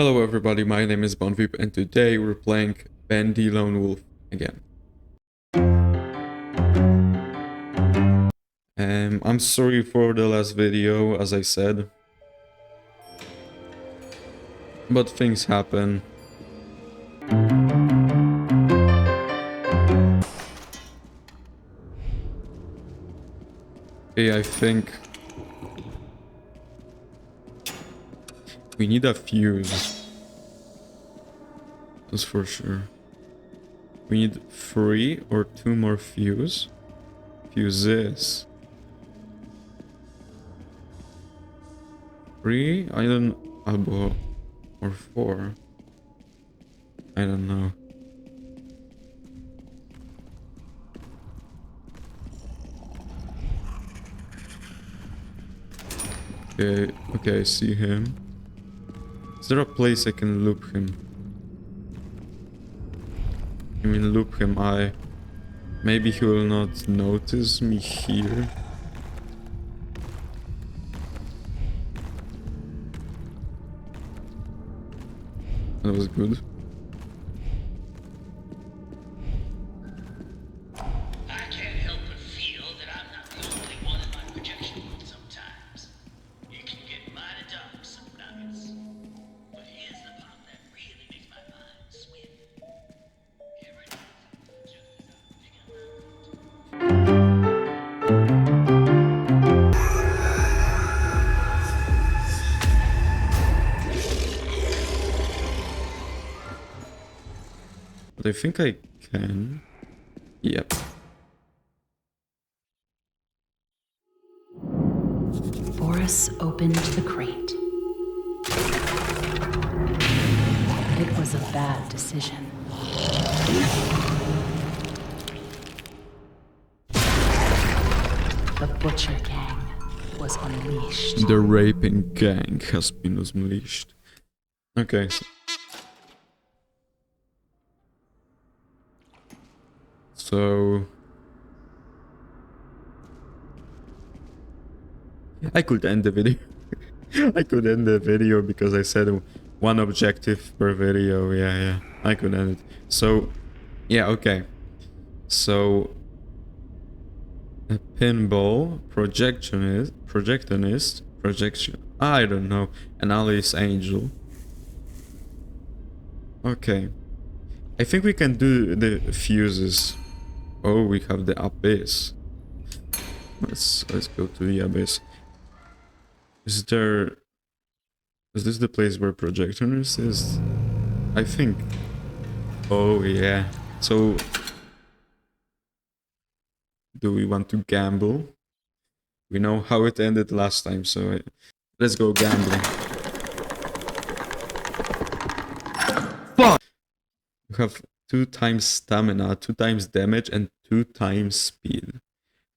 Hello everybody, my name is Bendy and today we're playing Bendy Lone Wolf again. I'm sorry for the last video, as I said. But things happen. Okay, I think we need a fuse. That's for sure. We need 3 or 2 more fuses. 3? I don't... or 4? I don't know. Okay, I see him. Is there a place I can loop him? I mean, loop him, maybe he will not notice me here. That was good. I can't help but feel that I'm not the only one in my projection world sometimes. It can get mighty dark sometimes. But here's the part that really makes my mind swim. Every night, just as I'm picking But I think I can. Yep. Boris opened the crate. It was a bad decision. The Butcher Gang was unleashed. The raping gang has been unleashed. Okay. So I could end the video. I could end the video because I said one objective per video. Yeah, I could end it. So, yeah, okay. So, a pinball, projectionist, I don't know, an Alice Angel. Okay. I think we can do the fuses. Oh, we have the abyss. Let's go to the abyss. Is this the place where projectionist is? I think. Oh yeah. So do we want to gamble? We know how it ended last time, so let's go gambling. Fuck! We have 2 times stamina, 2 times damage, and 2 times speed.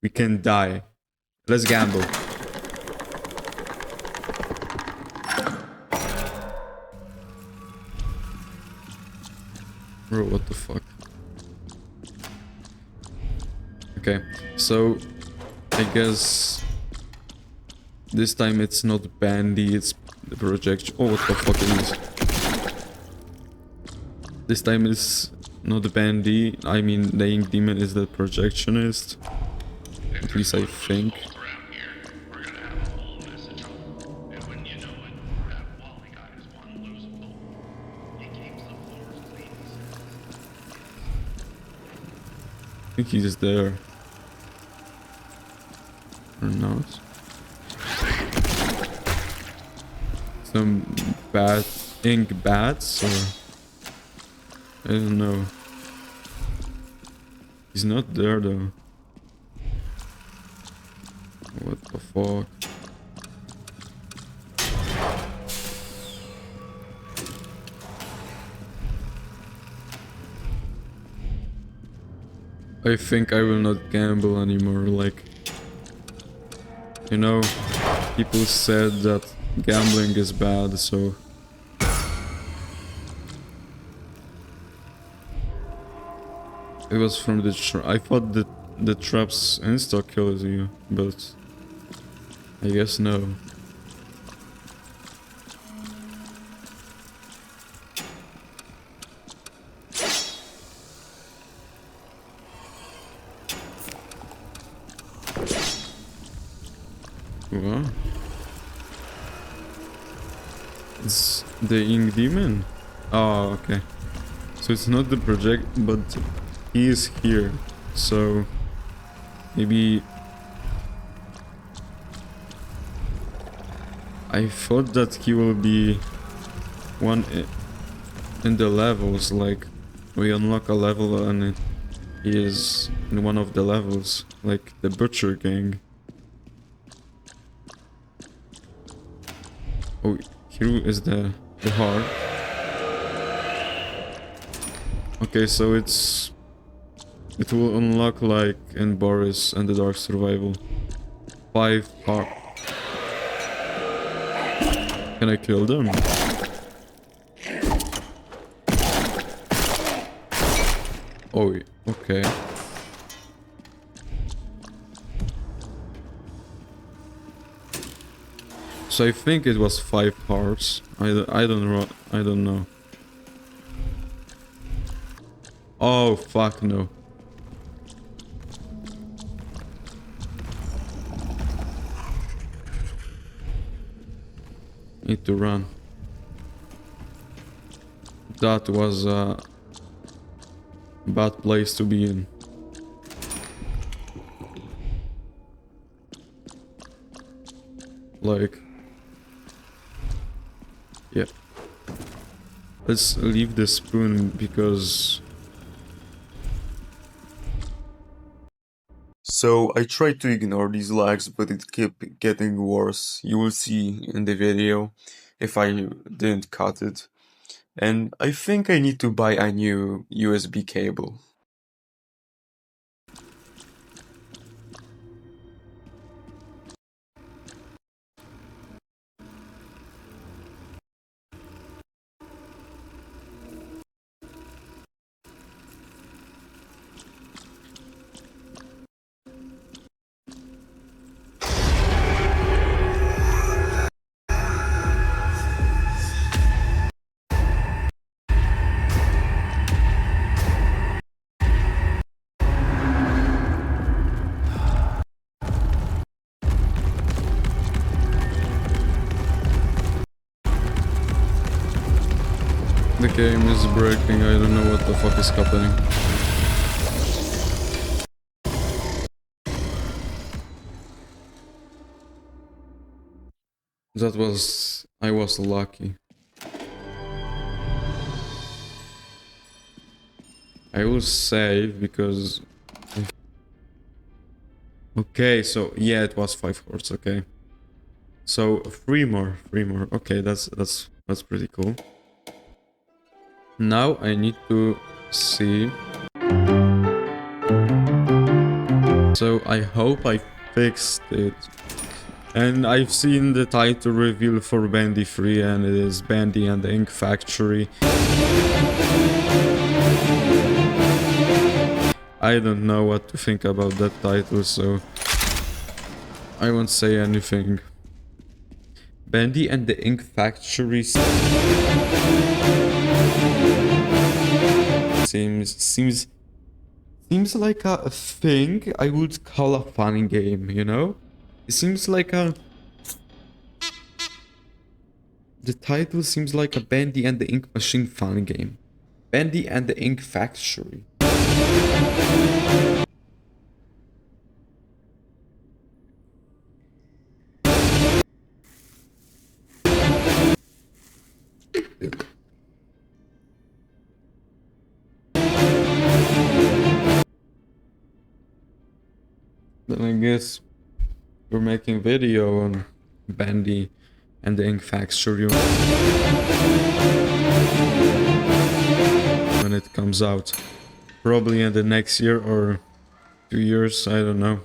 We can die. Let's gamble. Bro, what the fuck? Okay, so I guess this time it's not Bendy, it's the projection. Oh, what the fuck is this? This time it's not Bendy, I mean the Ink Demon is the projectionist. At least I think. I think he's there. Or not. Some ink bats or I don't know. He's not there though. What the fuck? I think I will not gamble anymore, like... You know, people said that gambling is bad, so... It was from the I thought that the traps insta kills you, but... I guess no. What? It's the ink demon? Oh, okay. So it's not the project, but he is here. So maybe I thought that he will be one in the levels, like we unlock a level and he is in one of the levels, like the Butcher Gang. Oh, here is the heart. Okay, so it will unlock like in Boris and the Dark Survival. 5 heart. Can I kill them? Oh, okay. So I think it was 5 hearts. I don't know. Oh, fuck no. Need to run. That was a bad place to be in. Like, yeah. Let's leave the spoon because... So I tried to ignore these lags, but it kept getting worse. You will see in the video if I didn't cut it. And I think I need to buy a new USB cable. The game is breaking, I don't know what the fuck is happening. That was... I was lucky. I will save because... Okay, so yeah, it was 5 hearts, okay. So 3 more. Okay, that's pretty cool. Now I need to see. So I hope I fixed it. And I've seen the title reveal for Bendy 3 and it is Bendy and the Ink Factory. I don't know what to think about that title, so I won't say anything. Bendy and the Ink Factory seems like a thing I would call a fun game, you know? It seems like a... The title seems like a Bendy and the Ink Machine fun game. Bendy and the Ink Factory. Then I guess we're making video on Bendy and the Ink Factory when it comes out. Probably in the next year or 2 years, I don't know.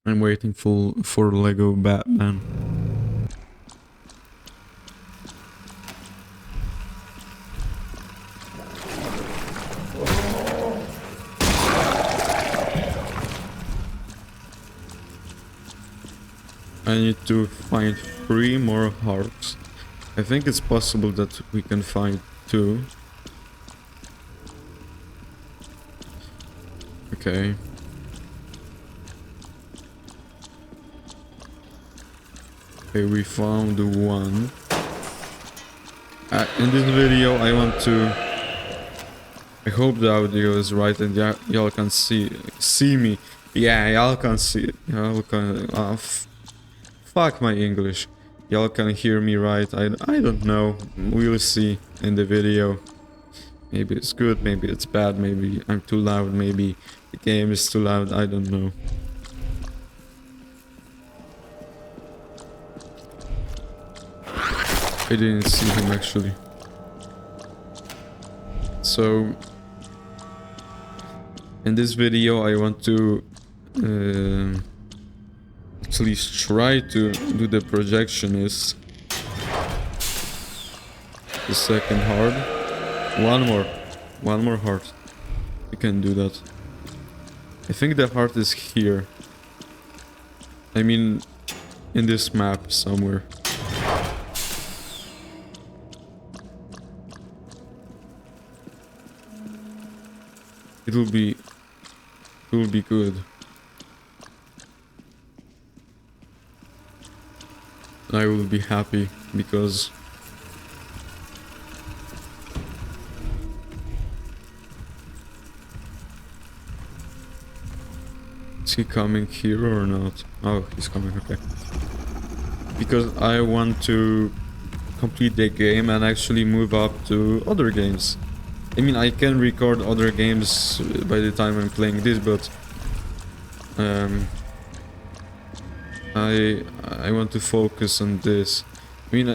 I'm waiting for Lego Batman. I need to find 3 more hearts. I think it's possible that we can find 2. Okay. Okay, we found one. In this video, I want to. I hope the audio is right and y'all can see me. Yeah, y'all can see. Y'all can. Fuck my English. Y'all can hear me right. I don't know. We'll see in the video. Maybe it's good. Maybe it's bad. Maybe I'm too loud. Maybe the game is too loud. I don't know. I didn't see him actually. So in this video I want to at least try to do the projectionist. The second heart. One more heart. We can do that. I think the heart is here. I mean, in this map somewhere. It will be good. I will be happy because is he coming here or not? Oh, he's coming, okay. Because I want to complete the game and actually move up to other games. I mean, I can record other games by the time I'm playing this, but I want to focus on this. I mean,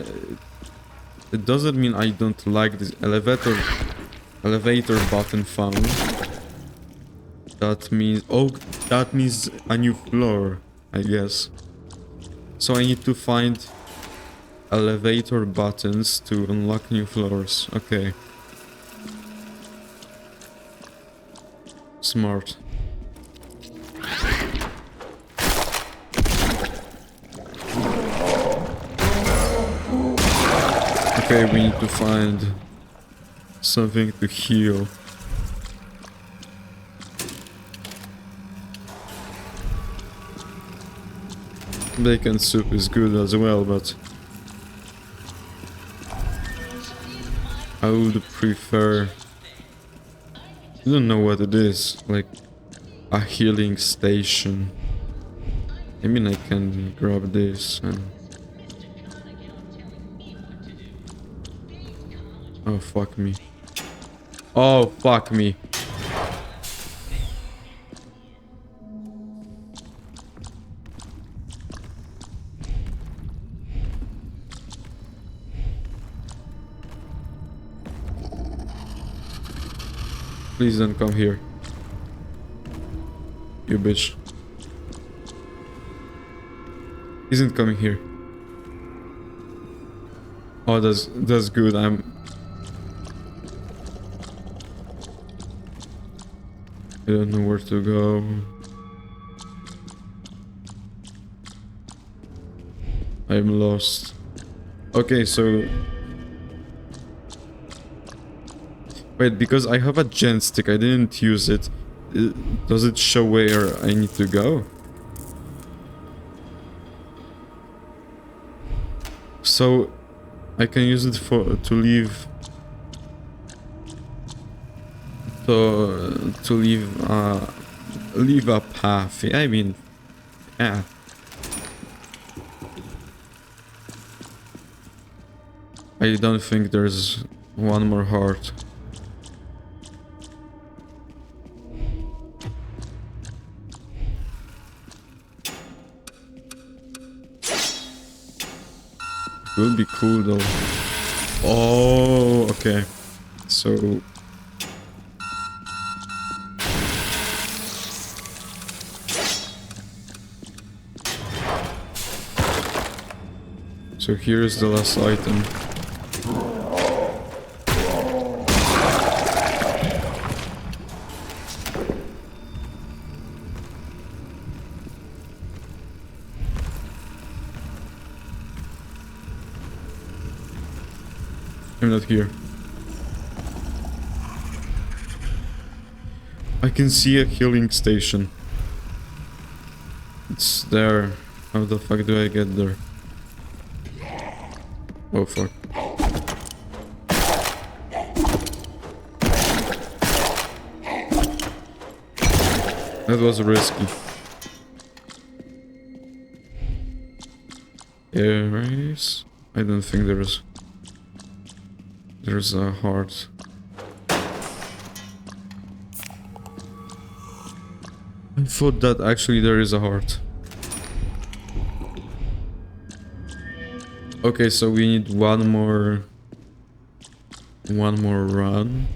it doesn't mean I don't like this elevator button found. That means a new floor, I guess. So I need to find elevator buttons to unlock new floors. Okay. Smart. Okay, we need to find something to heal. Bacon soup is good as well, but I would prefer... I don't know what it is, like a healing station. I mean, I can grab this and... Oh, fuck me. Oh, fuck me. Please don't come here. You bitch. Isn't coming here. Oh, that's good. I don't know where to go. I'm lost. Okay, so... Wait, because I have a gen stick, I didn't use it. Does it show where I need to go? So I can use it to leave leave a path. I mean, yeah. I don't think there's one more heart. Will be cool though. Oh, okay. So here's the last item. I'm not here. I can see a healing station. It's there. How the fuck do I get there? Oh fuck. That was risky. Erase? I don't think there's a heart. I thought that actually there is a heart. Okay, so we need one more run.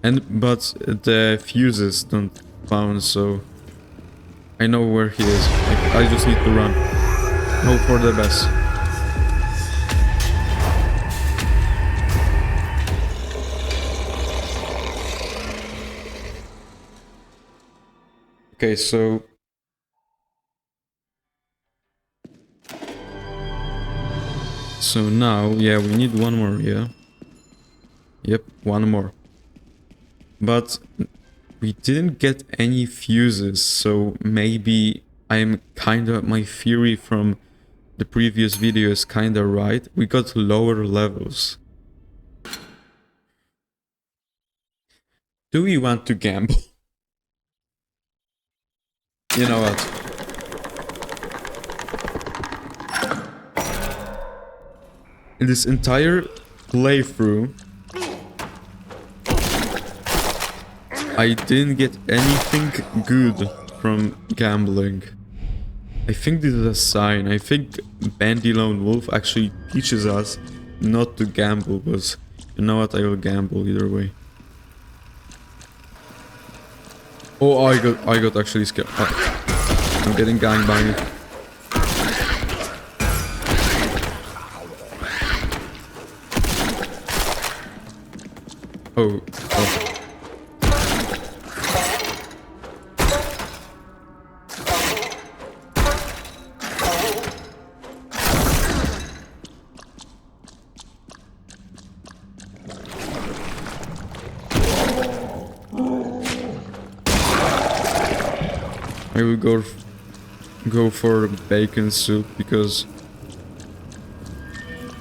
But the fuses don't found, so I know where he is. I just need to run. Hope for the best. Okay, so now, yeah, we need one more, yeah. Yep, one more. But we didn't get any fuses, so maybe my theory from the previous video is kinda right. We got lower levels. Do we want to gamble? You know what? In this entire playthrough, I didn't get anything good from gambling. I think this is a sign. I think Bendy Lone Wolf actually teaches us not to gamble, but you know what? I will gamble either way. Oh, I got actually scared. Oh, I'm getting gangbanged. Oh. I will go for bacon soup because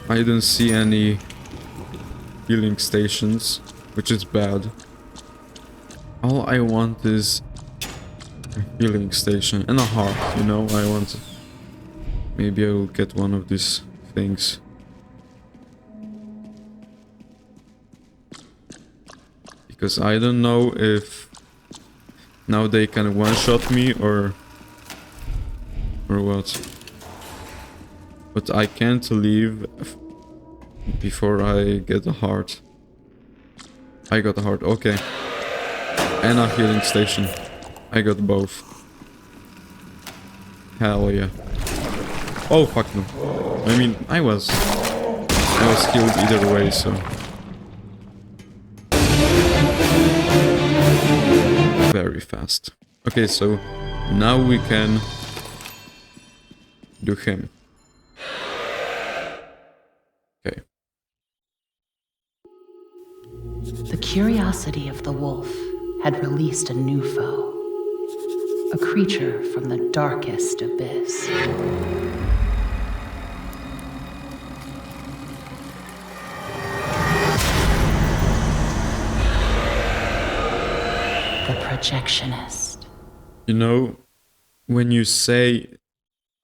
I don't see any healing stations, which is bad. All I want is a healing station and a heart, you know. I want. Maybe I will get one of these things. Because I don't know if now they can one-shot me or what. But I can't leave before I get a heart. I got a heart, okay. And a healing station. I got both. Hell yeah. Oh fuck no. I mean, I was healed either way, so. Very fast. Okay, so now we can do him. Okay. The curiosity of the wolf had released a new foe, a creature from the darkest abyss. The projectionist. You know, when you say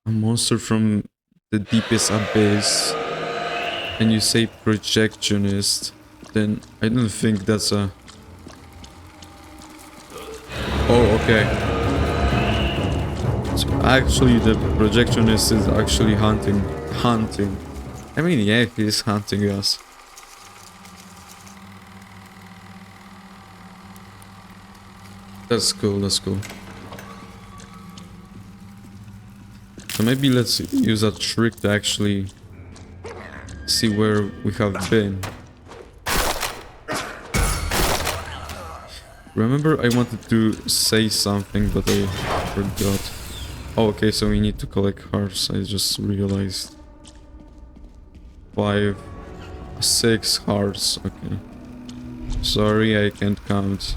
a monster from the deepest abyss and you say projectionist, then I don't think that's a... Oh, okay. So actually the projectionist is actually hunting. I mean, yeah, he's hunting us. That's cool, that's cool. So maybe let's use a trick to actually see where we have been. Remember, I wanted to say something, but I forgot. Oh, okay, so we need to collect hearts. I just realized. 5, 6 hearts. Okay. Sorry, I can't count.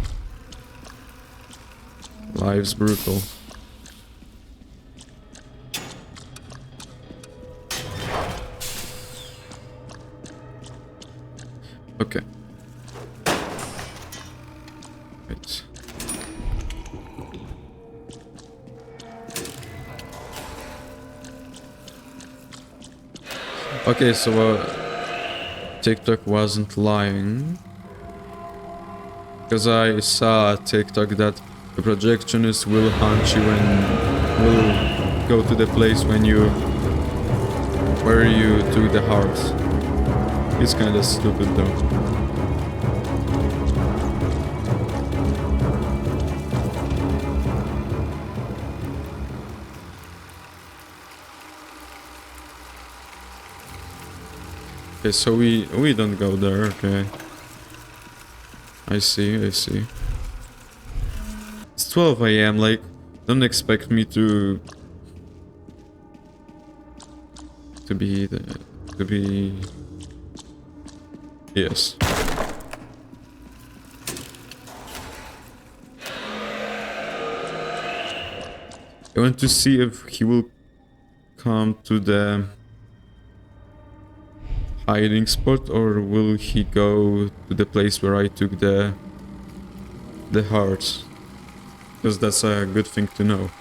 Life's brutal. Okay. Right. Okay, so TikTok wasn't lying. Because I saw a TikTok that the projectionist will hunt you and will go to the place where you took the heart. It's kind of stupid though. Okay, so we don't go there, okay. I see. It's 12 AM, like, don't expect me to be... Yes. I want to see if he will come to the hiding spot, or will he go to the place where I took the heart? Because that's a good thing to know.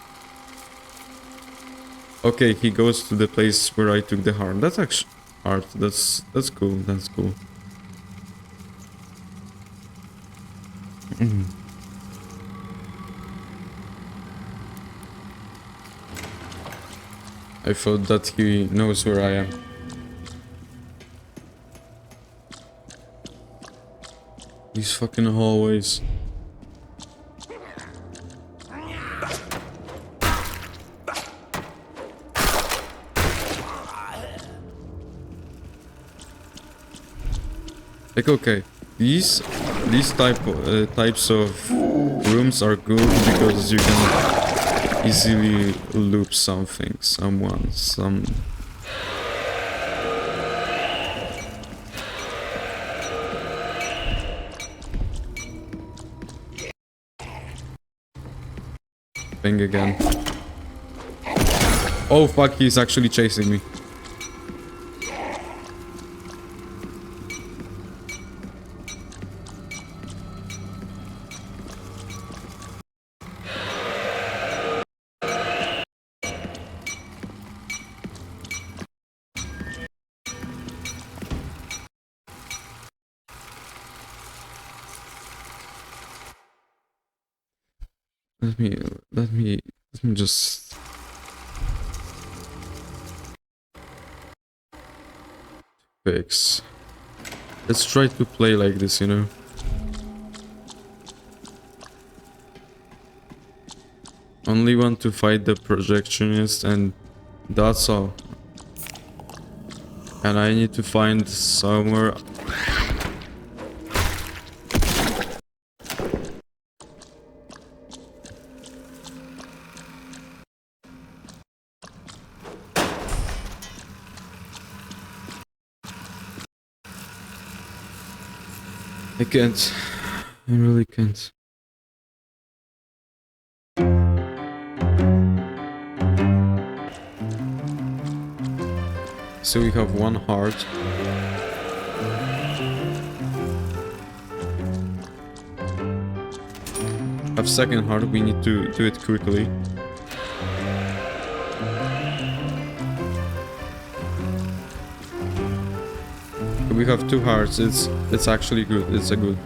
Okay, he goes to the place where I took the heart. That's actually heart. That's cool. That's cool. I thought that he knows where I am. These fucking hallways. Like, okay, these types of rooms are good because you can easily loop something, someone, some... thing again. Oh fuck, he's actually chasing me. Let me just... fix. Let's try to play like this, you know? Only want to fight the projectionist and that's all. And I need to find somewhere... I can't. I really can't. So we have one heart. Have second heart, we need to do it quickly. We have two hearts, it's actually good, it's a good.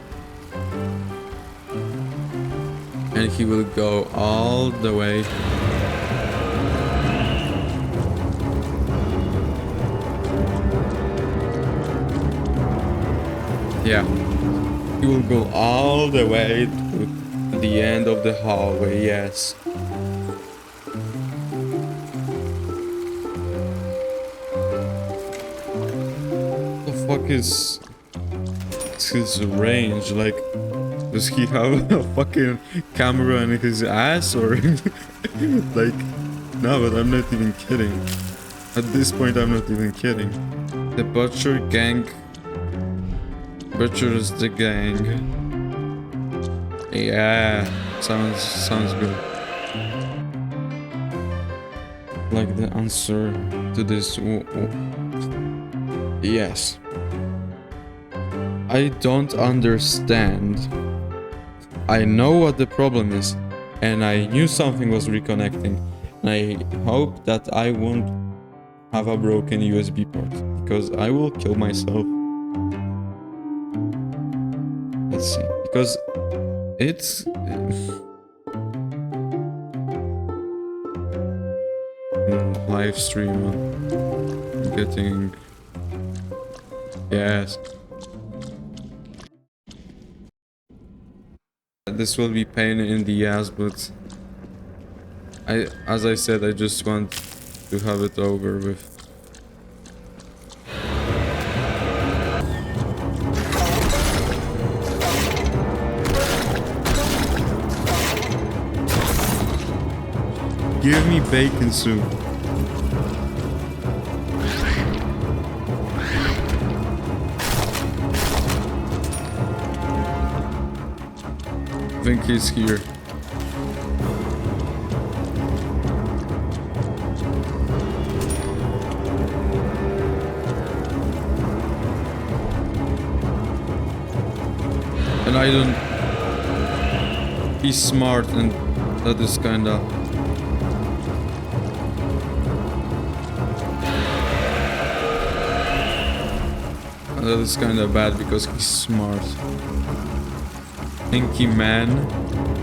And he will go all the way. Yeah. He will go all the way to the end of the hallway, yes. Fuck is his range? Like, does he have a fucking camera in his ass or like? No, but I'm not even kidding. At this point, I'm not even kidding. The butcher gang butchers the gang. Yeah, sounds good. Like the answer to this. Yes. I don't understand. I know what the problem is, and I knew something was reconnecting. And I hope that I won't have a broken USB port, because I will kill myself. Let's see, because it's... live stream, getting... Yes. This will be pain in the ass, but as I said, I just want to have it over with. Give me bacon soup. I think he's here. And I don't... He's smart, and that is kinda... That is kinda bad because he's smart. Pinky man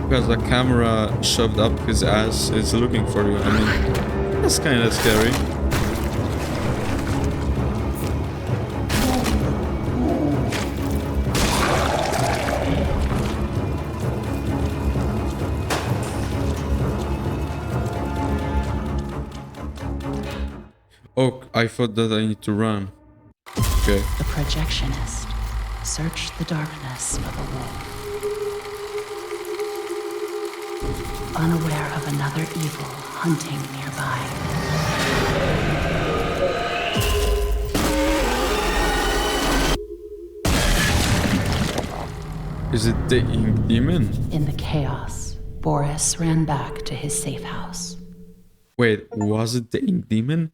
who has a camera shoved up his ass is looking for you. I mean, that's kinda scary. Oh, I thought that I need to run. Okay. The projectionist searched the darkness for the wolf, unaware of another evil hunting nearby. Is it the ink demon? In the chaos, Boris ran back to his safe house. Wait, was it the ink demon?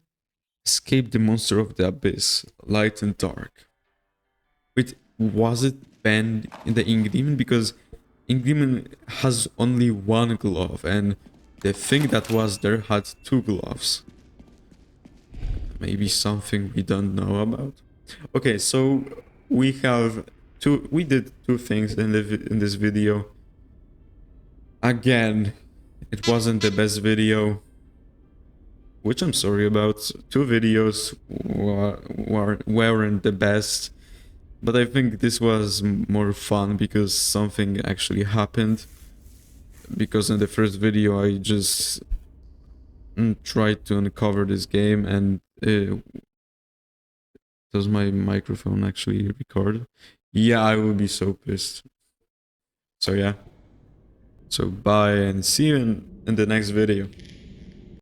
Escape the monster of the abyss, light and dark. Wait, was it Bendy in the ink demon? Because ink demon has only one glove, and the thing that was there had two gloves. Maybe something we don't know about. Okay, so we did two things in this video. Again, it wasn't the best video, which I'm sorry about. Two videos weren't the best, but I think this was more fun because something actually happened. Because in the first video I just tried to uncover this game, and does my microphone actually record? Yeah, I will be so pissed. So yeah. So bye, and see you in the next video.